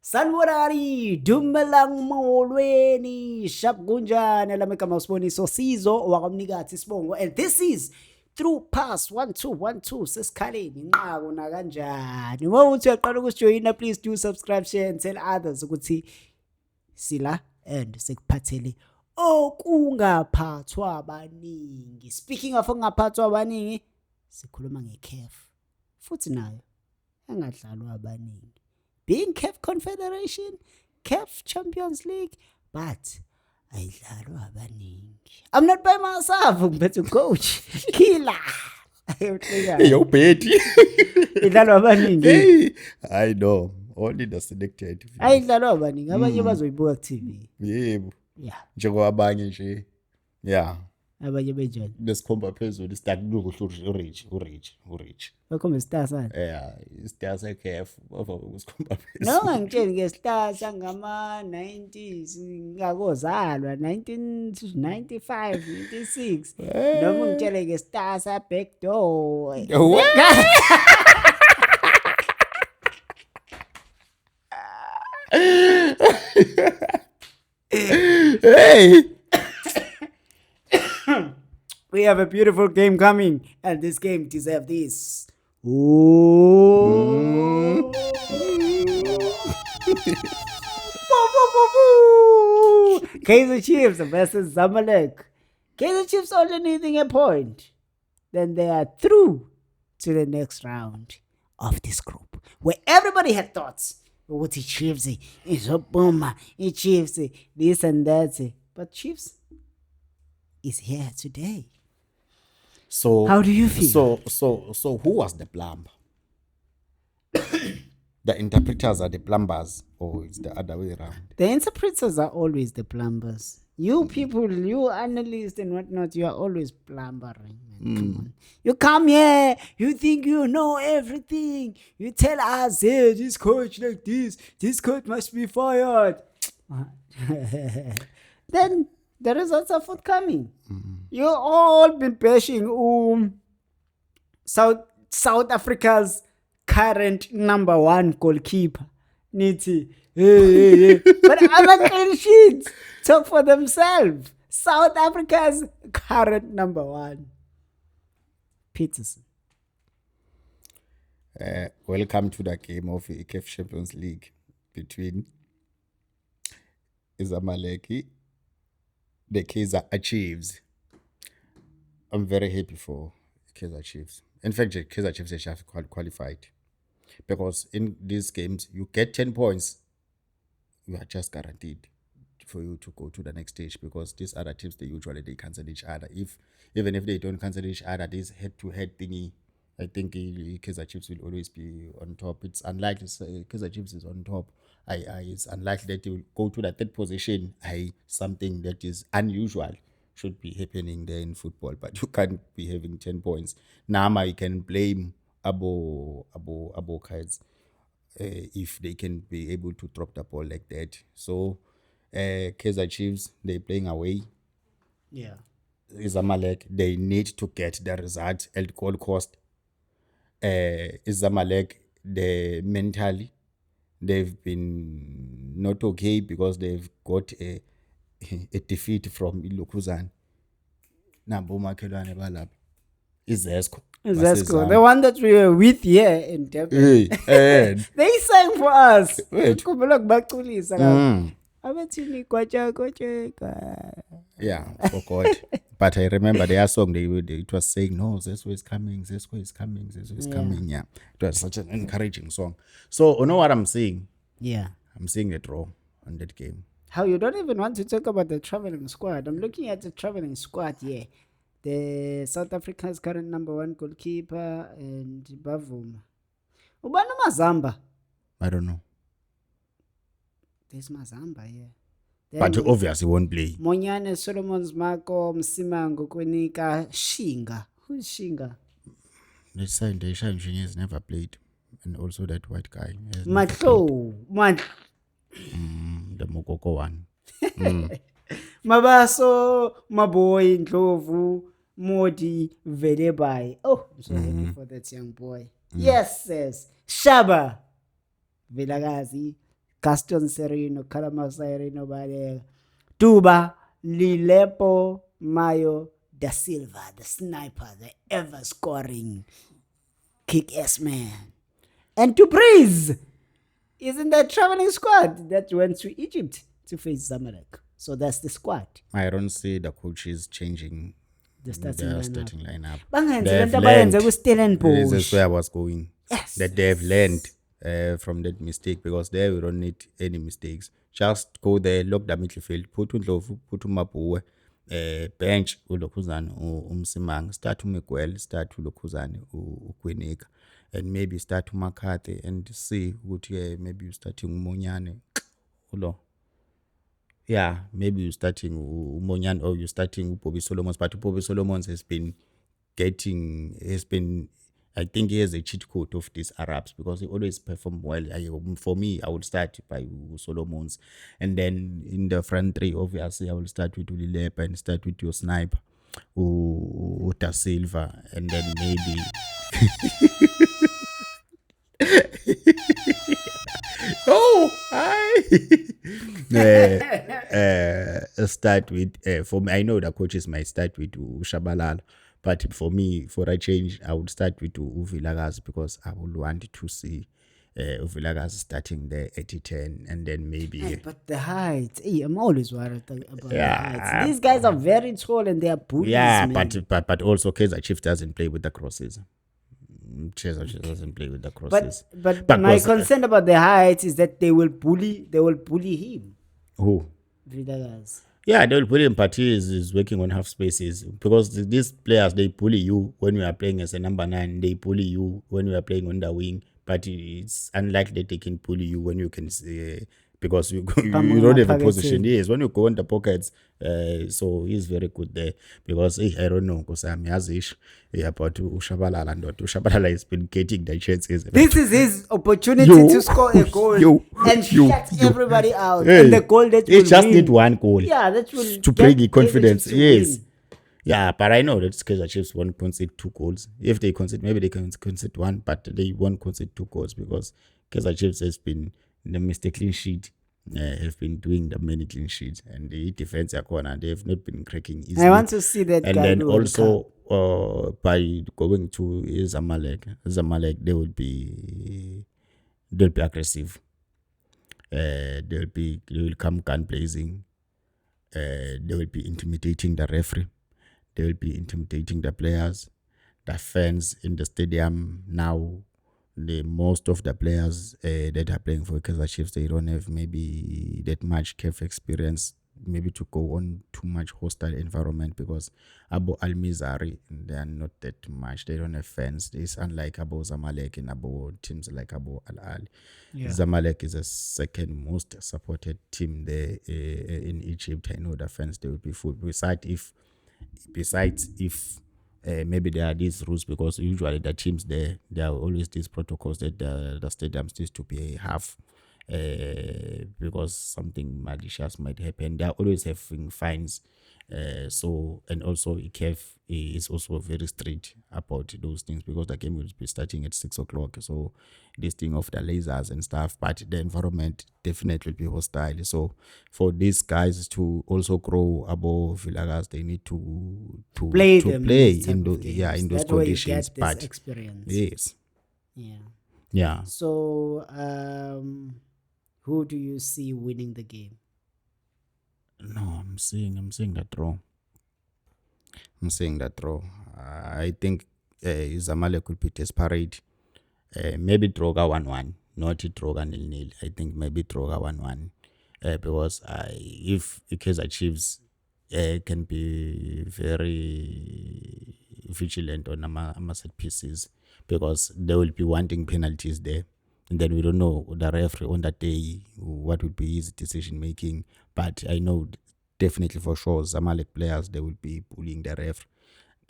Sanborari, dumelang molweni, shap kunjani lamegama usiboniso Sizo wakwamnikazi Sibongo, and this is Through Pass 1212 sesikhaleni inqako na kanjani. Uma uthi uyaqala ukusijoyina, please do subscribe, share and tell others ukuthi sila and sekuphathele okungaphathwa abaningi. Speaking of okungaphathwa abaningi, sikhuluma ngeCAF futhi nayo engadlalwa abaningi. Being CAF Confederation, CAF Champions League, but ayidlalwa abaningi. I'm not by myself, but to coach Killer. Yo, Betty. Idlalwa abaningi. I know. Only the selected. Ayidlalwa abaningi. Abanye bazoyibuka ku-TV. Yebo. Yeah. Njengoba abanye nje. Yeah. Abanye benjani. Lesikhomba phezulu sidakunuka urich. Bakhomba istar sana. Yeah, istar seCAF ukusikhomba phezulu. No, ngangitshela ngestar sangama 90s ngakozalwa 1995, 96. Noma ngitshele ngestar sa backdoor. Hey. We have a beautiful game coming, and this game deserves this. Ooh. Kaizer Chiefs versus Zamalek. Kaizer Chiefs only needing a point. Then they are through to the next round of this group, where everybody had thoughts. What the Chiefs is a boomer, Chiefs this and that. But Chiefs is here today. So how do you feel? So who was the plumber? The interpreters are the plumbers, or it's the other way around? The interpreters are always the plumbers. You people, you analysts and whatnot, you are always plumbering. Come on. You come here, you think you know everything. You tell us, hey, this coach like this coach must be fired. Then the results are forthcoming. You all been bashing South Africa's current number one goalkeeper. Niti. Hey. But other clean sheets talk for themselves. South Africa's current number one, Peterson. Welcome to the game of the CAF Champions League between Zamalek, the Kaizer Chiefs. I'm very happy for Kaizer Chiefs. In fact, Kaizer Chiefs have qualified, because in these games you get 10 points, you are just guaranteed for you to go to the next stage, because these other teams, they cancel each other. Even if they don't cancel each other, this head-to-head thingy, I think Kaizer Chiefs will always be on top. It's unlikely Kaizer Chiefs is on top. It's unlikely that they will go to the third position. Something that is unusual should be happening there in football, but you can't be having 10 points. Nama, you can blame Abo Kaiz if they can be able to drop the ball like that. So Kaizer Chiefs, they're playing away. Yeah. Zamalek, they need to get the result at all cost. Zamalek, mentally, they've been not okay because they've got a defeat from Ilokuzan. Naboma Kelwane balap. Izesco, the one that we were with here in Durban. Hey, they sang for us. Wait. Yeah, forgot. But I remember their song, it was saying, no, Zesco is coming. Yeah, it was such an encouraging song. So, you know what I'm saying? Yeah. I'm seeing a draw on that game. How you don't even want to talk about the traveling squad? I'm looking at the traveling squad here. The South Africa's current number one goalkeeper and Bavuma. Ubani Mazamba? I don't know. There's Mazamba here. But you obviously won't play. Monyane, Solomon's Marco, Msimango, Kwenika, Shinga. Who's Shinga? The Shinga has never played. And also that white guy. Matlo. The Mokoko one. Mabaso, Maboy, Ndlovu, Modi, Vedebai. Oh, I'm so happy for that young boy. Yes. Shaba, Velagazi, Gaston Sereno, Kalama Sereno, Tuba, Lilepo, Mayo, Da Silva, the sniper, the ever scoring kick ass man. And to praise is in the traveling squad that went to Egypt to face Zamalek. So that's the squad. I don't see the coaches changing The starting their lineup. starting lineup. Bangenzi They've lento abayenze learned. ku-Stellenbosch. This is where I was going. Yes. That they've learned from that mistake, because there we don't need any mistakes. Just go there, lock the midfield, put uNdlovu, put uMabuwe, bench uLokhuzane, uMsimang, start uMiguel, start uLokhuzane, uKwinika, and maybe start uMakhathe and see ukuthi maybe you starting uMonyane. Ulo. Yeah, maybe you're starting Umonyan or you're starting Bobby Solomons, but Bobby Solomons has been, I think he has a cheat code of these Arabs because he always perform well. For me, I would start by Solomons. And then in the front three, obviously, I will start with Ulilepa and start with your sniper, Da Silva, and then maybe... Oh, hi. Start with for me. I know the coaches might start with Shabalala, but for me, for a change, I would start with Vilakazi because I would want to see Vilakazi starting there 80-10, and then maybe. Hey, but the height, I'm always worried about the heights. These guys are very tall and they are bullies. Yeah, man. but also Kaizer Chiefs doesn't play with the crosses. Kaizer Chiefs doesn't play with the crosses. But my concern about the heights is that they will bully him. Who? Vilakazi. Yeah, they will bully him, but he is working on half spaces because these players, they bully you when you are playing as a number 9. They bully you when you are playing on the wing, but it's unlikely that they can bully you when you can because you don't have a position. Yes, when you go in the pockets, so he's very good there because I don't know because I'm Yazish about Ushabalala, and Ushabalala has been getting the chances. This is his opportunity to score a goal and shut everybody out. Hey, and the goal that he will just win. need one goal. Yeah, that will to bring the confidence. Yes. Win. Yeah, but I know that Kaizer Chiefs won't concede 2 goals. If they concede, maybe they can concede 1, but they won't concede 2 goals because Kaizer Chiefs has been the mistake clean sheet. Have been doing the many clean sheets, and the defense are corner. They have not been cracking easily. I want to see that. And then also by going to Zamalek, they'll be aggressive. They will come gun blazing. They will be intimidating the referee. They will be intimidating the players, the fans in the stadium now. Most of the players that are playing for Kaizer Chiefs, they don't have maybe that much CAF experience, maybe to go on too much hostile environment because Abu Al Mizari, they are not that much. They don't have fans. It's unlike Abu Zamalek and Abu teams like Abu Al Ahly. Yeah. Zamalek is the second most supported team there in Egypt. I know the fans, they will be full. Besides if maybe there are these rules because usually the teams there are always these protocols that the stadiums needs to be half because something malicious might happen. They are always having fines. So and also ICAF is also very strict about those things because the game will be starting at 6 o'clock. So this thing of the lasers and stuff, but the environment definitely will be hostile. So for these guys to also grow above Vilakazi, they need to play in those conditions. But experience. Yes. Yeah. So who do you see winning the game? No, I'm saying that draw. I think Zamalek could be desperate. Maybe Droga 1-1, not Droga 0-0. I think maybe Droga 1-1. Because if Kaizer Chiefs can be very vigilant on set pieces, because they will be wanting penalties there. And then we don't know the referee on that day, what would be his decision making. But I know definitely for sure, Zamalek players, they will be bullying the ref.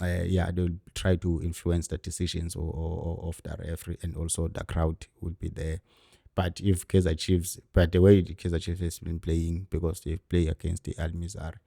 They will try to influence the decisions of the referee, and also the crowd will be there. But if Kaizer Chiefs, but the way the Kaizer Chiefs has been playing, because they play against the Al Mizar,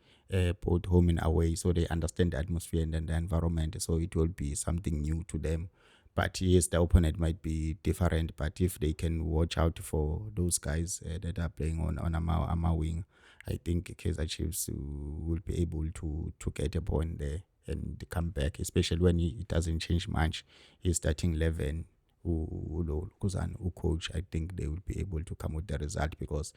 both home and away, so they understand the atmosphere and then the environment, so it will be something new to them. but yes, the opponent might be different. But if they can watch out for those guys that are playing on Ama wing, I think Kaizer Chiefs will be able to get a point there and come back, especially when it doesn't change much. He's starting 11. Coach, I think they will be able to come with the result because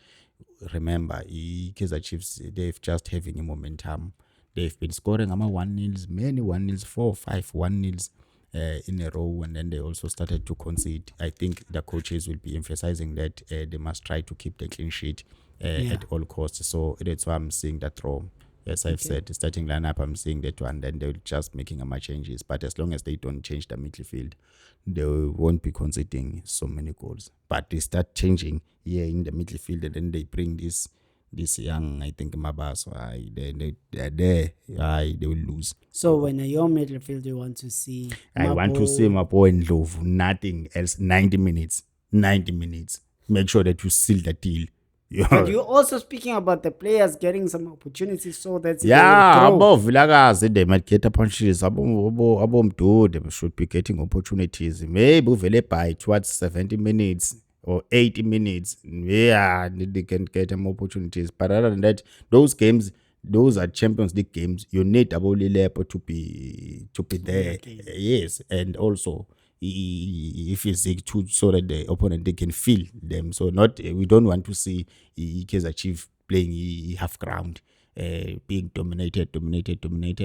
remember, Kaizer Chiefs, they've just having a momentum. They've been scoring 1-0, many 1-0, 4-5 1-0 in a row, and then they also started to concede. I think the coaches will be emphasizing that they must try to keep the clean sheet at all costs. So that's why I'm seeing that throw. As I've said, starting lineup, I'm seeing that one. Then they're just making my changes. But as long as they don't change the midfield, they won't be conceding so many goals. But they start changing here in the midfield, and then they bring this young, I think, Mabaso. They're there. They will lose. So when your midfield, you want to see? I want to see Mabo and Love. Nothing else. 90 minutes. 90 minutes. Make sure that you seal the deal. But you're also speaking about the players getting some opportunities, so that's above Vilagazi, they might get opportunities. They should be getting opportunities. Maybe vele by towards 70 minutes or 80 minutes. Yeah, they can get them opportunities. But other than that, those games, those are Champions League games. You need Aboli Lepo to be there. Okay. Yes, and also if it's too, so that the opponent they can feel them. So not we don't want to see Kaizer Chiefs playing half ground, being dominated.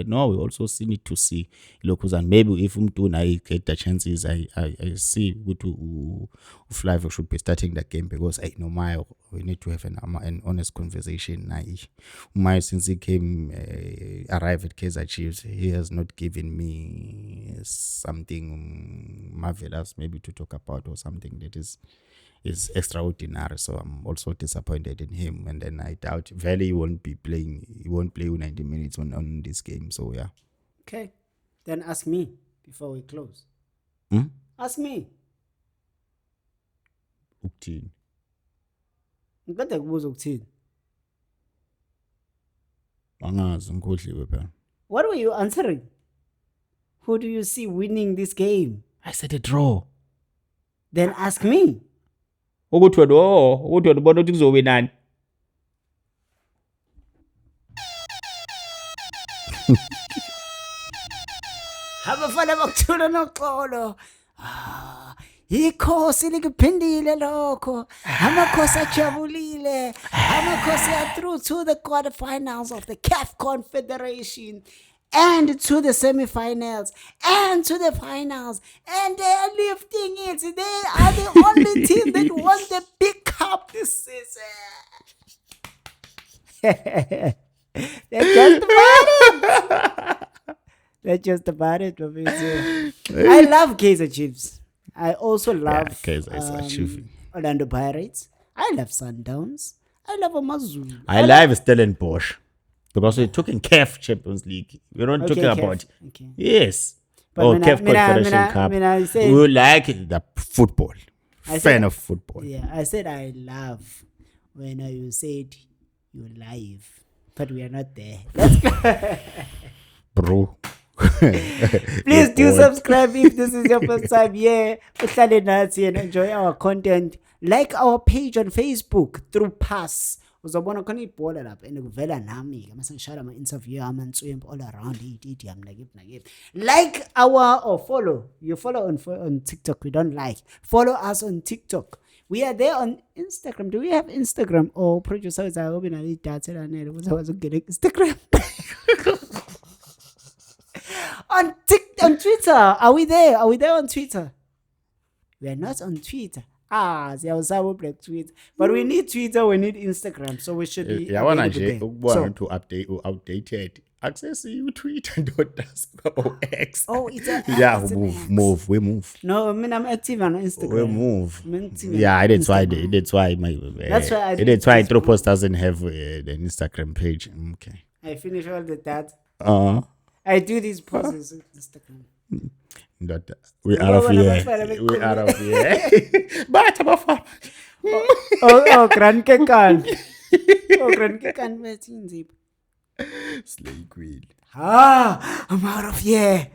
No, we also need to see locals, and maybe if I get the chances, I see to Flavio should be starting the game because I know we need to have an honest conversation. Since he arrived at Kaizer Chiefs, he has not given me something marvelous maybe to talk about or something that is extraordinary. So I'm also disappointed in him, and then I doubt Valley he won't play 90 minutes on this game. So yeah. Okay, then ask me before we close. Ask me. Ngikade kubuza ukuthini? Angazi ngikhohliwe phela. What were you answering? Who do you see winning this game? I said a draw. Then ask me. Ukuthi wena ubona ukuthi kuzowinani? Abafana bakuthula noxolo. Ikhosi likuphindile lokho. Amakhosi ajabulile. Amakhosi are through to the quarterfinals of the CAF Confederation and to the semifinals and to the finals, and they are lifting it. They are the only team that won the big cup this season. That's just about it. That's just about it. I love Kaizer Chiefs. I also love Kaizer Chiefs. Orlando Pirates. I love Sundowns. I love Amazulu. I love Stellenbosch. Because we're talking CAF Champions League. We're not talking about... Okay. Yes. But CAF Confederation Cup. We like the football. Fan of football. Yeah, I said I love when you said you live. But we are not there. Let's go. Bro. Please do subscribe if this is your first time. Yeah, uhlale nathi and enjoy our content. Like our page on Facebook through Pass. Uzobona khona ibhola lapha and kuvela nami ke mase ngishaya ama interview amanswempu all around it nakip. Like our or follow. You follow on TikTok. We don't like. Follow us on TikTok. We are there on Instagram. Do we have Instagram? Or producer I hope in a data Instagram. On Twitter. Are we there? Are we there on Twitter? We are not on Twitter. Black Twitter. But we need Twitter, we need Instagram, so we should be. Yeah, I want to update or outdated. Access you Twitter, don't X. Oh, it's move. We move. No, I mean I'm active on Instagram. We move. Yeah, that's why. That's why Tropos doesn't have an Instagram page. Okay. I finish all the that. I do these posts on Instagram. We out of here. But Grand Kekan. Grand Kekan. Slay Queen. I'm out of here.